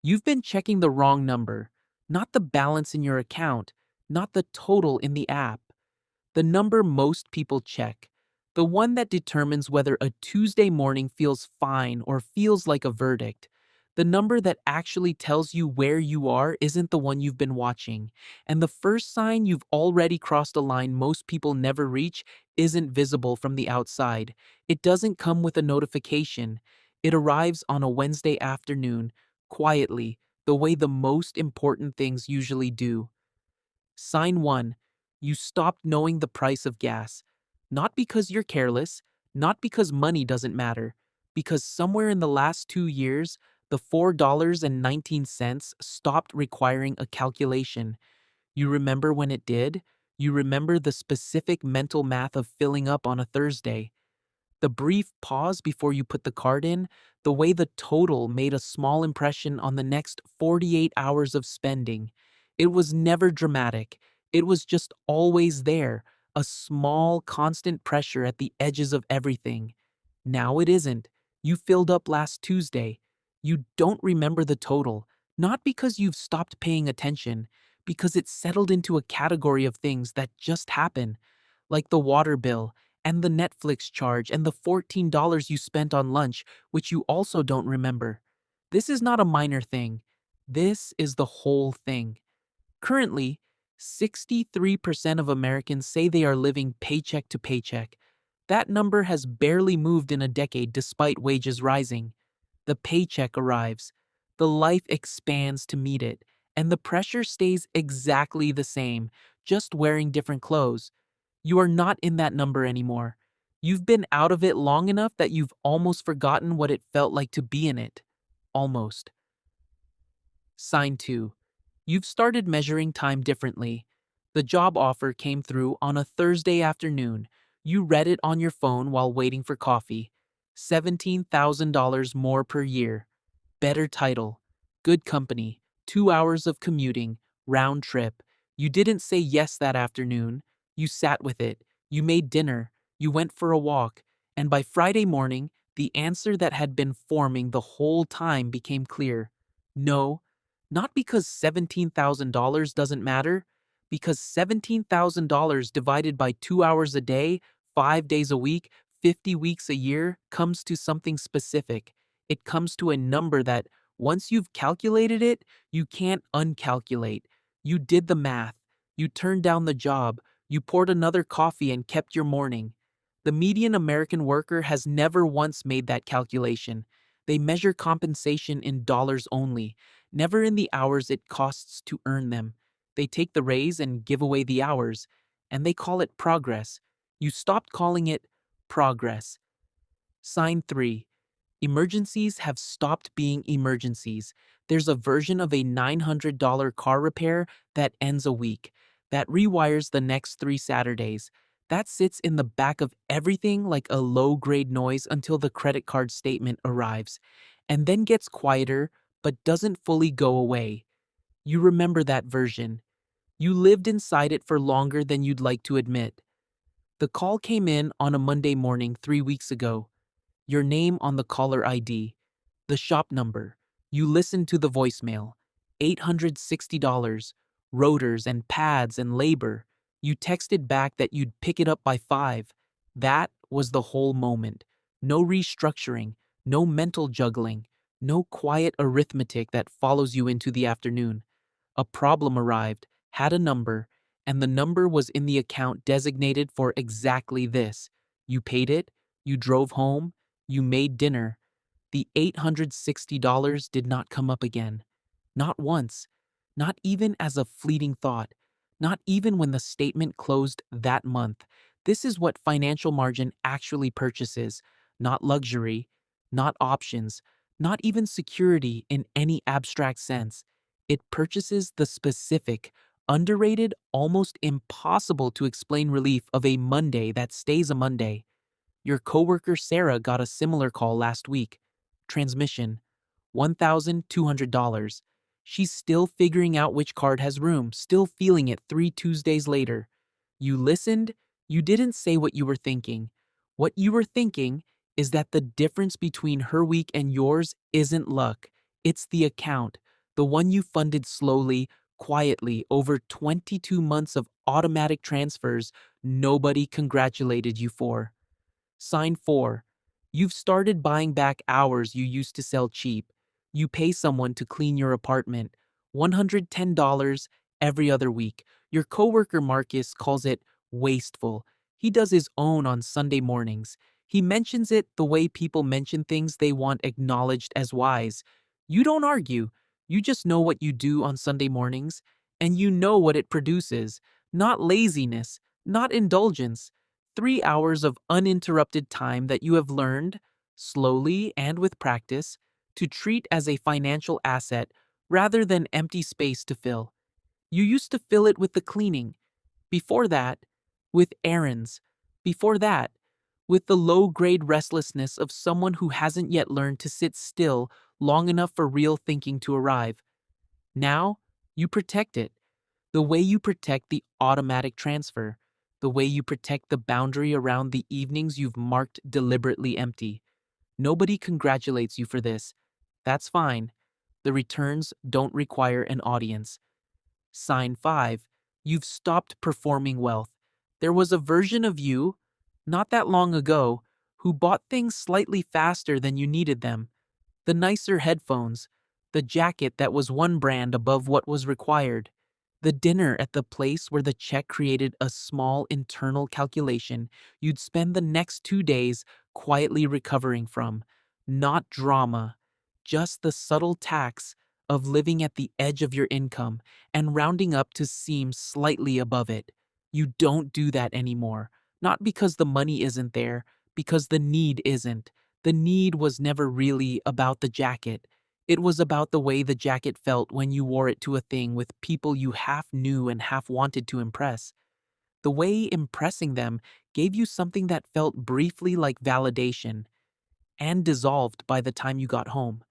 You've been checking the wrong number, not the balance in your account, not the total in the app. The number most people check, the one that determines whether a Tuesday morning feels fine or feels like a verdict. The number that actually tells you where you are isn't the one you've been watching. And the first sign you've already crossed a line most people never reach isn't visible from the outside. It doesn't come with a notification. It arrives on a Wednesday afternoon, quietly, the way the most important things usually do. Sign 1. You stopped knowing the price of gas. Not because you're careless, not because money doesn't matter, because somewhere in the last 2 years, the $4.19 stopped requiring a calculation. You remember when it did? You remember the specific mental math of filling up on a Thursday. The brief pause before you put the card in, the way the total made a small impression on the next 48 hours of spending. It was never dramatic. It was just always there, a small, constant pressure at the edges of everything. Now it isn't. You filled up last Tuesday. You don't remember the total, not because you've stopped paying attention, because it's settled into a category of things that just happen, like the water bill and the Netflix charge and the $14 you spent on lunch, which you also don't remember. This is not a minor thing. This is the whole thing. Currently, 63% of Americans say they are living paycheck to paycheck. That number has barely moved in a decade despite wages rising. The paycheck arrives, the life expands to meet it, and the pressure stays exactly the same, just wearing different clothes. You are not in that number anymore. You've been out of it long enough that you've almost forgotten what it felt like to be in it. Almost. Sign 2. You've started measuring time differently. The job offer came through on a Thursday afternoon. You read it on your phone while waiting for coffee. $17,000 more per year. Better title. Good company. 2 hours of commuting. Round trip. You didn't say yes that afternoon. You sat with it. You made dinner. You went for a walk. And by Friday morning, the answer that had been forming the whole time became clear. No, not because $17,000 doesn't matter, because $17,000 divided by 2 hours a day, 5 days a week, 50 weeks a year comes to something specific. It comes to a number that, once you've calculated it, you can't uncalculate. You did the math. You turned down the job. You poured another coffee and kept your morning. The median American worker has never once made that calculation. They measure compensation in dollars only, never in the hours it costs to earn them. They take the raise and give away the hours, and they call it progress. You stopped calling it progress. Sign 3. Emergencies have stopped being emergencies. There's a version of a $900 car repair that ends a week, that rewires the next 3 Saturdays, that sits in the back of everything like a low-grade noise until the credit card statement arrives, and then gets quieter but doesn't fully go away. You remember that version. You lived inside it for longer than you'd like to admit. The call came in on a Monday morning 3 weeks ago. Your name on the caller ID, the shop number. You listened to the voicemail. $860, rotors and pads and labor. You texted back that you'd pick it up by 5. That was the whole moment. No restructuring, no mental juggling, no quiet arithmetic that follows you into the afternoon. A problem arrived, had a number, and the number was in the account designated for exactly this. You paid it, you drove home, you made dinner. The $860 did not come up again. Not once. Not even as a fleeting thought. Not even when the statement closed that month. This is what financial margin actually purchases. Not luxury, not options, not even security in any abstract sense. It purchases the specific, underrated, almost impossible to explain relief of a Monday that stays a Monday. Your coworker Sarah got a similar call last week. Transmission, $1,200. She's still figuring out which card has room, still feeling it 3 Tuesdays later. You listened, you didn't say what you were thinking. What you were thinking is that the difference between her week and yours isn't luck. It's the account. the one you funded slowly, quietly, over 22 months of automatic transfers nobody congratulated you for. Sign 4. You've started buying back hours you used to sell cheap. You pay someone to clean your apartment. $110 every other week. Your coworker Marcus calls it wasteful. He does his own on Sunday mornings. He mentions it the way people mention things they want acknowledged as wise. You don't argue. You just know what you do on Sunday mornings, and you know what it produces. Not laziness, not indulgence. 3 hours of uninterrupted time that you have learned, slowly and with practice, to treat as a financial asset rather than empty space to fill. You used to fill it with the cleaning. Before that, with errands. Before that, with the low-grade restlessness of someone who hasn't yet learned to sit still long enough for real thinking to arrive. Now, you protect it the way you protect the automatic transfer, the way you protect the boundary around the evenings you've marked deliberately empty. Nobody congratulates you for this. That's fine. The returns don't require an audience. Sign 5. You've stopped performing wealth. There was a version of you, not that long ago, who bought things slightly faster than you needed them. The nicer headphones, the jacket that was one brand above what was required, the dinner at the place where the check created a small internal calculation you'd spend the next 2 days quietly recovering from. Not drama, just the subtle tax of living at the edge of your income and rounding up to seem slightly above it. You don't do that anymore. Not because the money isn't there, because the need isn't. The need was never really about the jacket. It was about the way the jacket felt when you wore it to a thing with people you half knew and half wanted to impress. The way impressing them gave you something that felt briefly like validation and dissolved by the time you got home.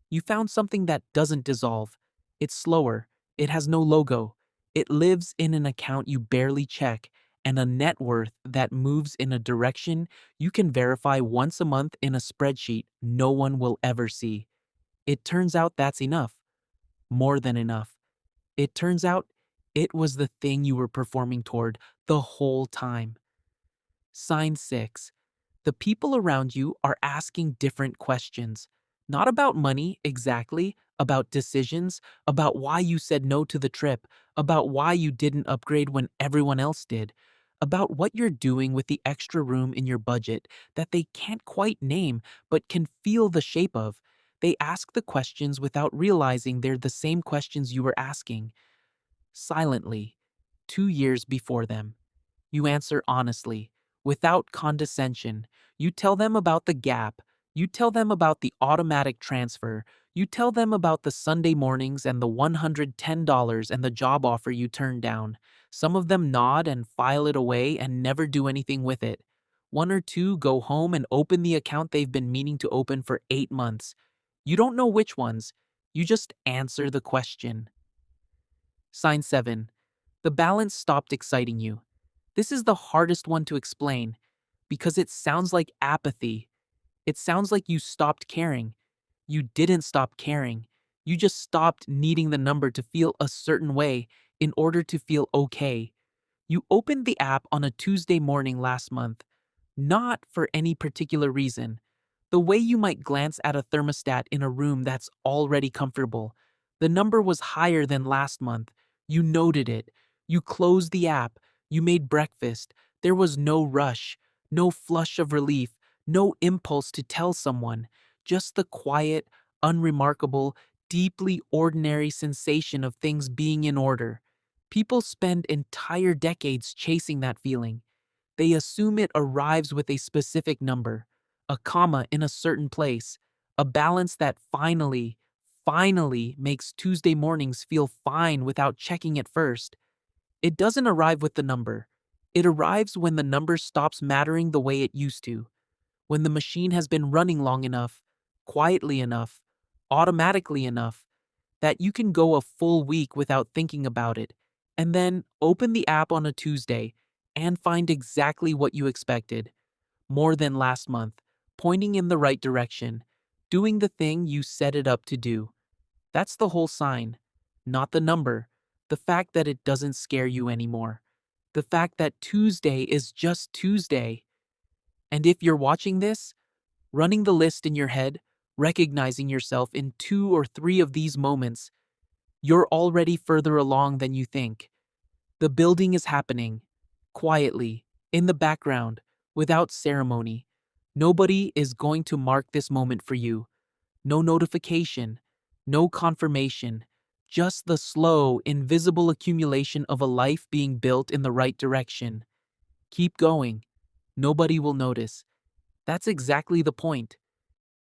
You found something that doesn't dissolve. It's slower. It has no logo. It lives in an account you barely check and a net worth that moves in a direction you can verify once a month in a spreadsheet no one will ever see. It turns out that's enough. More than enough. It turns out it was the thing you were performing toward the whole time. Sign 6. The people around you are asking different questions. Not about money, exactly, about decisions, about why you said no to the trip, about why you didn't upgrade when everyone else did, about what you're doing with the extra room in your budget that they can't quite name but can feel the shape of. They ask the questions without realizing they're the same questions you were asking. Silently, 2 years before them. You answer honestly, without condescension. You tell them about the gap. You tell them about the automatic transfer. You tell them about the Sunday mornings and the $110 and the job offer you turned down. Some of them nod and file it away and never do anything with it. One or two go home and open the account they've been meaning to open for 8 months. You don't know which ones. You just answer the question. Sign 7. The balance stopped exciting you. This is the hardest one to explain because it sounds like apathy. It sounds like you stopped caring. You didn't stop caring. You just stopped needing the number to feel a certain way in order to feel okay. You opened the app on a Tuesday morning last month, not for any particular reason. The way you might glance at a thermostat in a room that's already comfortable. The number was higher than last month. You noted it. You closed the app. You made breakfast. There was no rush, no flush of relief, no impulse to tell someone. Just the quiet, unremarkable, deeply ordinary sensation of things being in order. People spend entire decades chasing that feeling. They assume it arrives with a specific number, a comma in a certain place, a balance that finally makes Tuesday mornings feel fine without checking it first. It doesn't arrive with the number. It arrives when the number stops mattering the way it used to, when the machine has been running long enough, quietly enough, automatically enough, that you can go a full week without thinking about it, and then open the app on a Tuesday and find exactly what you expected. More than last month, pointing in the right direction, doing the thing you set it up to do. That's the whole sign, not the number, the fact that it doesn't scare you anymore, the fact that Tuesday is just Tuesday. And if you're watching this, running the list in your head, recognizing yourself in 2 or 3 of these moments, you're already further along than you think. The building is happening, quietly, in the background, without ceremony. Nobody is going to mark this moment for you. No notification, no confirmation, just the slow, invisible accumulation of a life being built in the right direction. Keep going. Nobody will notice. That's exactly the point.